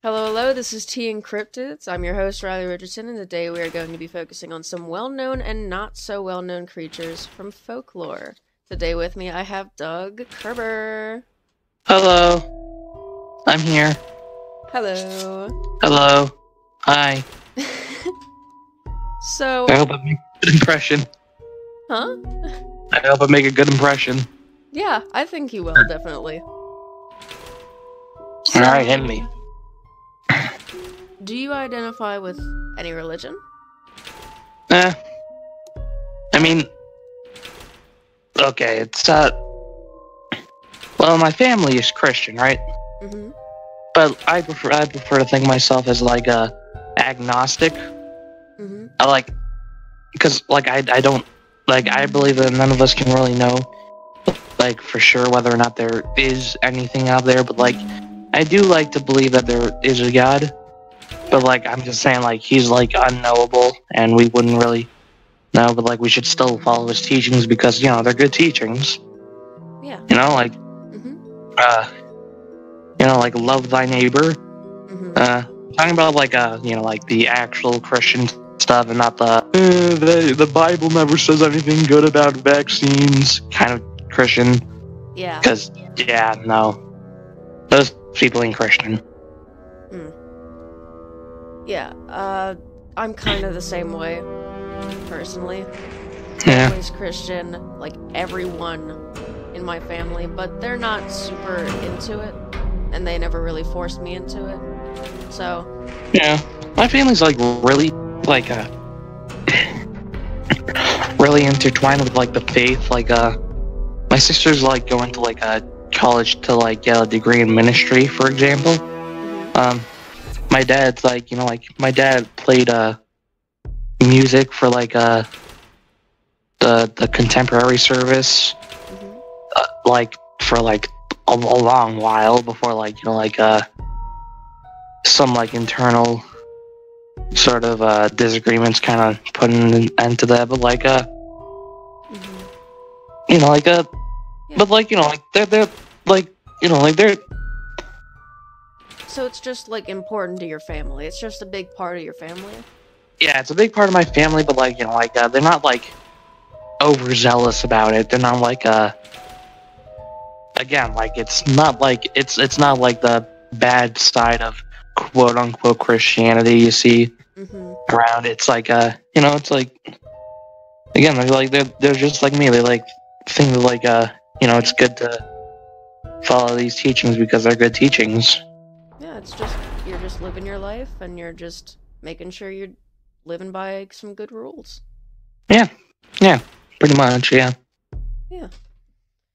Hello, hello, this is T Encrypted. I'm your host, Riley Richardson, and today we are going to be focusing on some well-known and not so well-known creatures from folklore. Today with me, I have Doug Kerber. Hello. I'm here. Hello. Hello. Hi. So, I hope I make a good impression. huh? I hope I make a good impression. Yeah, I think you will, definitely. Alright, hit me. Do you identify with any religion? I mean, okay, it's, well, my family is Christian, right? Mm-hmm. But I prefer to think of myself as, like, a agnostic. Mm-hmm. Because, I don't, I believe that none of us can really know, for sure whether or not there is anything out there, but, I do like to believe that there is a God. But, I'm just saying, he's, unknowable, and we wouldn't really know, but, we should still follow his teachings because, they're good teachings. Yeah. Mm-hmm. Love thy neighbor. Mm-hmm. Talking about, the actual Christian stuff and not the Bible never says anything good about vaccines kind of Christian. Yeah. Because, no. Those people ain't Christian. Yeah, I'm kind of the same way, personally. Yeah. Family's Christian, like everyone in my family, but they're not super into it, and they never really forced me into it, so... Yeah, my family's, really, really intertwined with, the faith, my sister's, going to, a college to, get a degree in ministry, for example. My dad's my dad played music for the contemporary service, for a long while before some internal sort of disagreements kind of put an end to that. But they're. So it's just, important to your family. It's just a big part of your family? Yeah, it's a big part of my family, but, they're not, overzealous about it. They're not, again, it's not, it's not, the bad side of quote-unquote Christianity you see around. It's, it's, again, they're just like me. They, think that, it's good to follow these teachings because they're good teachings. Yeah, it's just, you're just living your life, and you're just making sure you're living by some good rules. Yeah, pretty much, yeah. Yeah.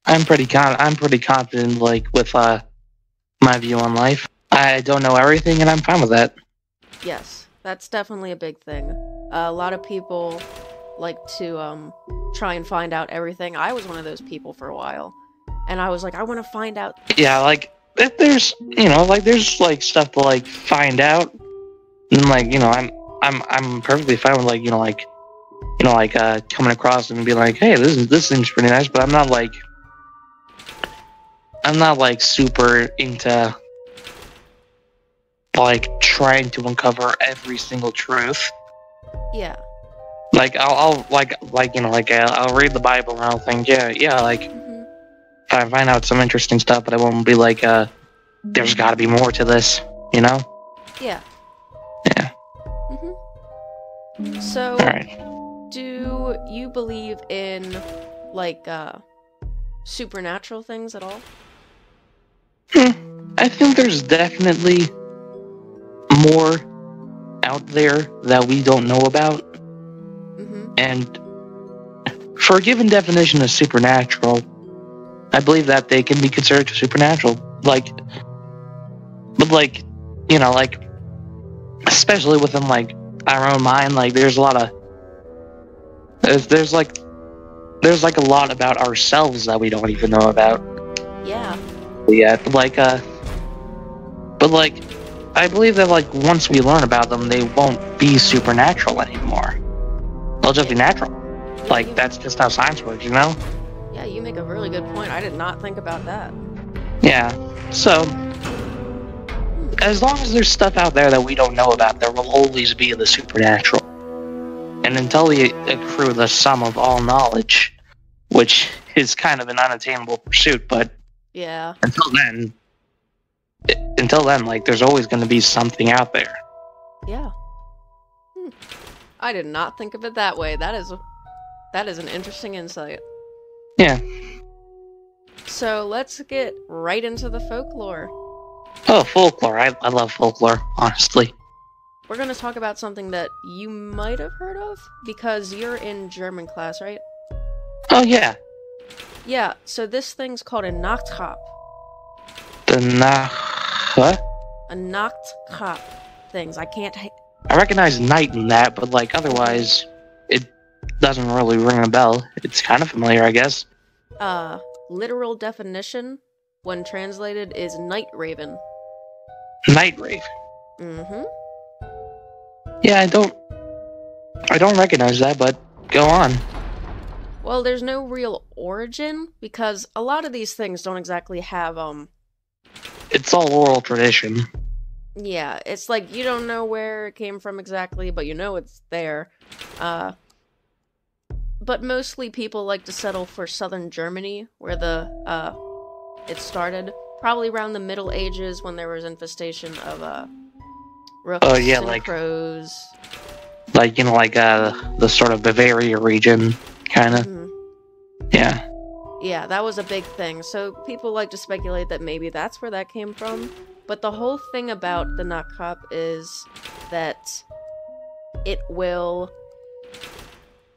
I'm pretty confident, with, my view on life. I don't know everything, and I'm fine with that. Yes, that's definitely a big thing. A lot of people like to, try and find out everything. I was one of those people for a while, and I was like, I want to find out... Yeah, there's, there's, stuff to, find out, and, I'm perfectly fine with, coming across and be like, hey, this seems pretty nice, but I'm not, super into, trying to uncover every single truth. Yeah. I'll read the Bible and I'll think, I find out some interesting stuff, but I won't be there's gotta be more to this, Yeah. Yeah. So, Alright. do you believe in, supernatural things at all? I think there's definitely more out there that we don't know about. And for a given definition of supernatural, I believe that they can be considered supernatural. Especially within, our own mind, there's a lot of... There's a lot about ourselves that we don't even know about. Yeah. Yeah, I believe that, once we learn about them, they won't be supernatural anymore. They'll just be natural. That's just how science works, Yeah, you make a really good point. I did not think about that. Yeah, so... as long as there's stuff out there that we don't know about, there will always be the supernatural. And until we accrue the sum of all knowledge, which is kind of an unattainable pursuit, but Yeah. until then, like, there's always going to be something out there. Yeah. I did not think of it that way. That is an interesting insight. Yeah. So let's get right into the folklore. Oh, folklore. I love folklore, honestly. We're going to talk about something that you might have heard of because you're in German class, right? Oh, yeah. Yeah, so this thing's called a Nachtkop. What? A Nachtkop things. I recognize night in that, but, like, otherwise, it doesn't really ring a bell. It's kind of familiar, I guess. Literal definition, when translated, is night raven. Night raven. Mm-hmm. Yeah, I don't recognize that, but go on. Well, there's no real origin, because a lot of these things don't exactly have, It's all oral tradition. Yeah, it's like, you don't know where it came from exactly, but you know it's there. But mostly people like to settle for southern Germany, where it started. Probably around the Middle Ages, when there was infestation of, rooks and like crows. Like, like, the sort of Bavaria region, kinda. Mm-hmm. Yeah. Yeah, that was a big thing. So people like to speculate that maybe that's where that came from. But the whole thing about the Nachtkop is that it will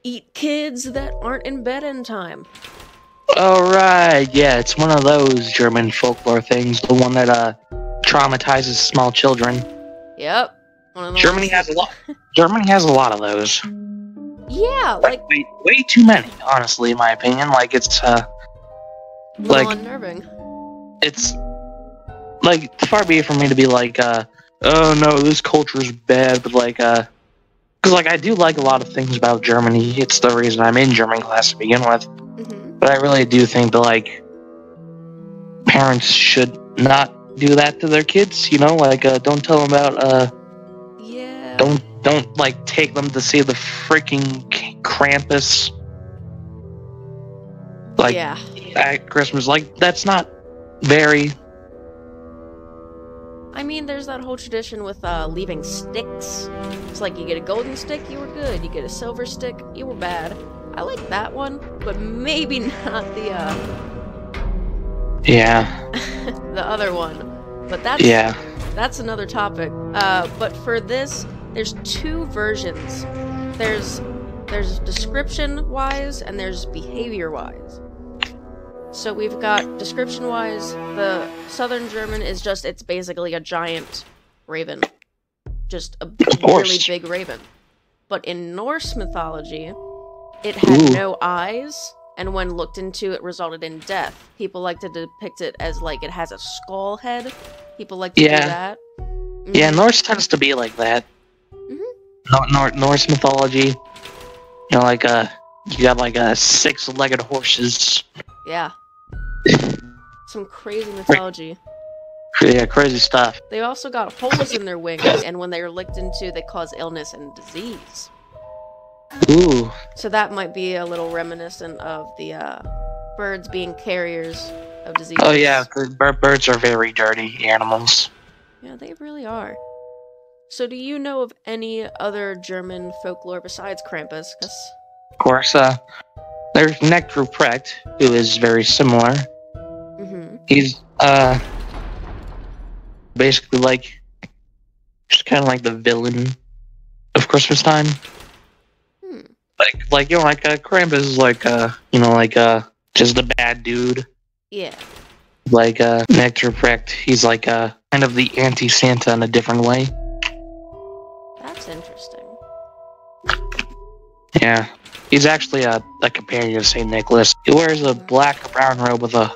eat kids that aren't in bed in time. Oh, right. Yeah, it's one of those German folklore things. The one that, traumatizes small children. Yep. One of the Germany has a lot. Germany has a lot of those. Yeah, like way too many, honestly, in my opinion. Like, it's like unnerving. It's like, far be it from me to be like, oh no, this culture's bad, but like, because like I do like a lot of things about Germany. It's the reason I'm in German class to begin with. Mm-hmm. But I really do think that like parents should not do that to their kids. You know, like don't tell them about Yeah. Don't like take them to see the freaking Krampus. Like, yeah. At Christmas, like, that's not very. I mean, there's that whole tradition with leaving sticks. It's like, you get a golden stick, you were good. You get a silver stick, you were bad. I like that one, but maybe not the Yeah. the other one. But that's another topic. But for this, there's two versions. There's description-wise and there's behavior-wise. So we've got description-wise, the Southern German is just, it's basically a giant raven. Just a really big raven. But in Norse mythology, it had no eyes, and when looked into, it resulted in death. People like to depict it as, like, it has a skull head. People like to do that. Mm-hmm. Yeah, Norse tends to be like that. Mm-hmm. Norse mythology, you know, like, you got, like, 6-legged horses. Yeah. Some crazy mythology. Yeah, crazy stuff. They also got holes in their wings, and when they are licked into, they cause illness and disease. Ooh. So that might be a little reminiscent of the birds being carriers of disease. Oh yeah, birds are very dirty animals. Yeah, they really are. So do you know of any other German folklore besides Krampus? Of course, there's Nectar Precht, who is very similar. Mm-hmm. He's, basically like, just kind of like the villain of Christmas time. Like, you know, like, Krampus is like, you know, like, just a bad dude. Yeah. Like, Nectar Precht, he's like, kind of the anti-Santa in a different way. That's interesting. Yeah. He's actually a companion of St. Nicholas. He wears a black or brown robe with a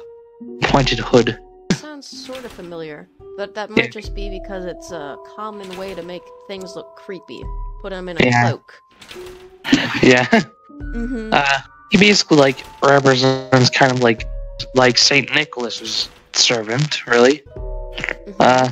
pointed hood. Sounds sort of familiar, but that might just be because it's a common way to make things look creepy. Put him in a cloak. Yeah. Mm-hmm. He basically, like, represents kind of like St. Nicholas's servant, really. Mm-hmm.